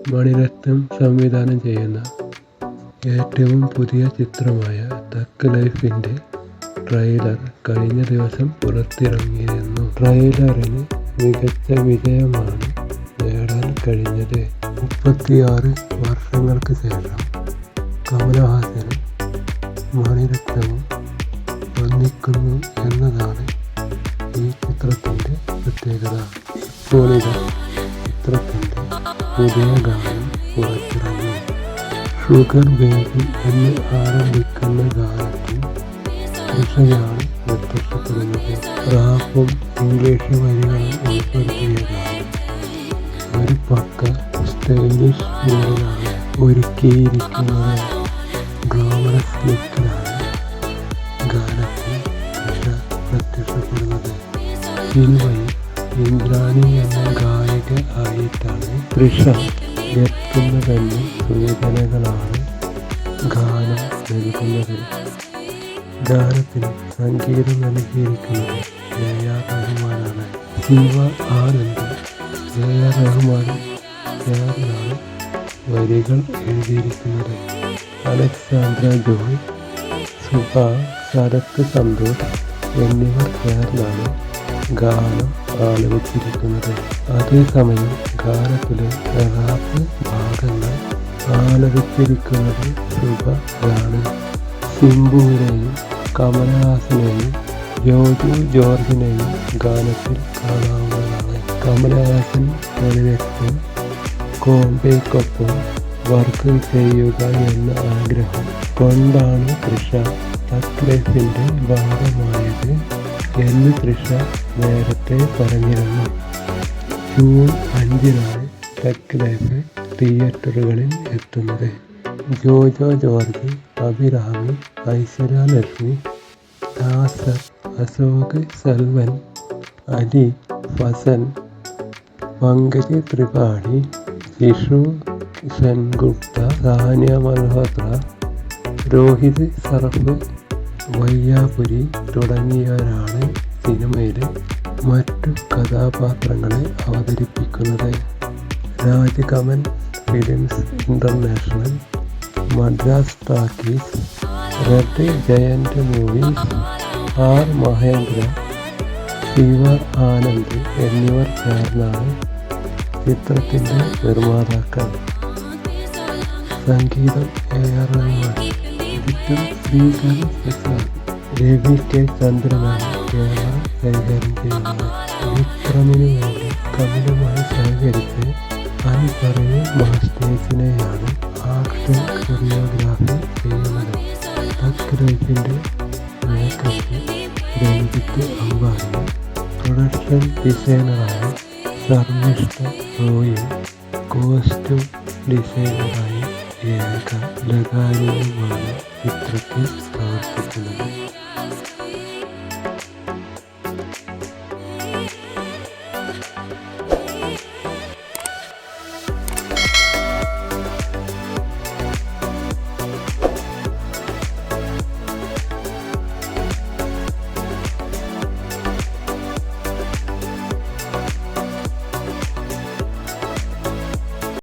മണിരത്നം സംവിധാനം ചെയ്യുന്ന ഏറ്റവും പുതിയ ചിത്രമായ തഗ് ലൈഫിൻ്റെ ട്രെയിലർ കഴിഞ്ഞ ദിവസം പുറത്തിറങ്ങിയിരുന്നു. ട്രെയിലറിന് മികച്ച വിജയമാണ് നേടാൻ കഴിഞ്ഞത്. 36 വർഷങ്ങൾക്ക് ശേഷം കമലഹാസനും മണിരത്നവും ഒന്നിക്കുന്നു എന്നതാണ് ഈ ചിത്രത്തിൻ്റെ പ്രത്യേകത. ഇപ്പോഴിതാ ചിത്രത്തിൻ്റെ പുതിയ ഗാനം പുറത്തിറങ്ങി. ഷുഗർ ബേബി എന്ന് ആരംഭിക്കുന്ന ഗാനത്തിൽ തൃഷയാണ് പ്രത്യക്ഷപ്പെടുന്നത്. റാപ്പും ഇംഗ്ലീഷ് വരികളും ഉൾപ്പെടുത്തിയ ഗാനം ഒരു പക്ക സ്റ്റൈലിഷ് മോഡലാണ് ഒരുക്കിയിരിക്കുന്നത്. ഗ്ലോമറസ് ലുക്കിലാണ് ഗാനത്തിൽ തൃഷ പ്രത്യക്ഷപ്പെടുന്നത്. സിനിമയിൽ ഇന്ദ്രാണി എന്ന ഗായിക ആയിട്ടാണ് തൃഷ എത്തുന്നതെന്ന സൂചനകളാണ് ഗാനം നൽകുന്നത്. ഗാനത്തിന് സംഗീതം നൽകിയിരിക്കുന്നത് എ.ആർ. റഹ്മാനാണ്. ശിവ ആനന്ദ് എ.ആർ. റഹ്മാൻ ചേർന്നാണ് വരികൾ എഴുതിയിരിക്കുന്നത്. അലക്സാന്ദ്ര ജോയ്, സുഭ, ശരത് സന്തോഷ് എന്നിവർ ചേർന്നാണ് ഗാനം ആലപിച്ചിരിക്കുന്നത്. അതേസമയം ഗാനത്തിലെ റാപ്പ് ഭാഗങ്ങൾ ആലപിച്ചിരിക്കുന്നത് ശുഭയാണ്. സിംബുവിനെയും കമലഹാസനെയും ജോജു ജോർജിനെയും ഗാനത്തിൽ കാണാവുന്നതാണ്. കമലഹാസൻ മണിരത്നം കോംബോയ്ക്കൊപ്പം വർക്ക് ചെയ്യുക എന്ന ആഗ്രഹം കൊണ്ടാണ് തൃഷ തഗ് ലൈഫിൻ്റെ ഭാഗമായത് എന്ന് തൃഷ നേരത്തെ പറഞ്ഞിരുന്നു. ജൂൺ 5-നാണ് തഗ് ലൈഫ് തിയേറ്ററുകളിൽ എത്തുന്നത്. ജോജോ ജോർജ്, അഭിരാമി, ഐശ്വര്യ ലക്ഷ്മി, നാസർ, അശോക് സെൽവൻ, അലി, ഫസൽ, പങ്കജ് ത്രിപാഠി, ജിഷു സെൻഗുപ്ത, സാനിയ മൽഹോത്ര, രോഹിത് സർഫ്, വയ്യാപുരി തുടങ്ങിയവരാണ് സിനിമയിലെ മറ്റു കഥാപാത്രങ്ങളെ അവതരിപ്പിക്കുന്നത്. രാജ്കമൽ ഫിലിംസ് ഇന്റർനാഷണൽ, മദ്രാസ് ടാക്കീസ്, റെഡ് ജയന്റ് മൂവീസ്, ആർ മഹേന്ദ്ര, ശിവ ആനന്ദ് എന്നിവർ ചേർന്നാണ് ചിത്രത്തിൻ്റെ നിർമ്മാതാക്കൾ. സംഗീതം എ.ആർ. റഹ്മാൻ, എഡിറ്റർ ശ്രീകർ പ്രസാദ്, രവി കെ ചന്ദ്രനാണ് കേരളം കൈകാര്യം ചെയ്യുന്നത്. വിക്രമിനു വേണ്ടി കമലുമായി സഹകരിച്ച് അൻപറവ് മാസ്റ്റേഴ്സിനെയാണ് ആക്ഷൻ കൊറിയോഗ്രാഫി ചെയ്യുന്നത്. തഗ് ലൈഫിൻ്റെ makeup Ranjith അംബാനിയും production ഡിസൈനറായ Sharmishtha റോയും costume ഡിസൈനറായ ഏക ലഗാനിയുമാണ് ചിത്രത്തിൽ പ്രവർത്തിക്കുന്നത്.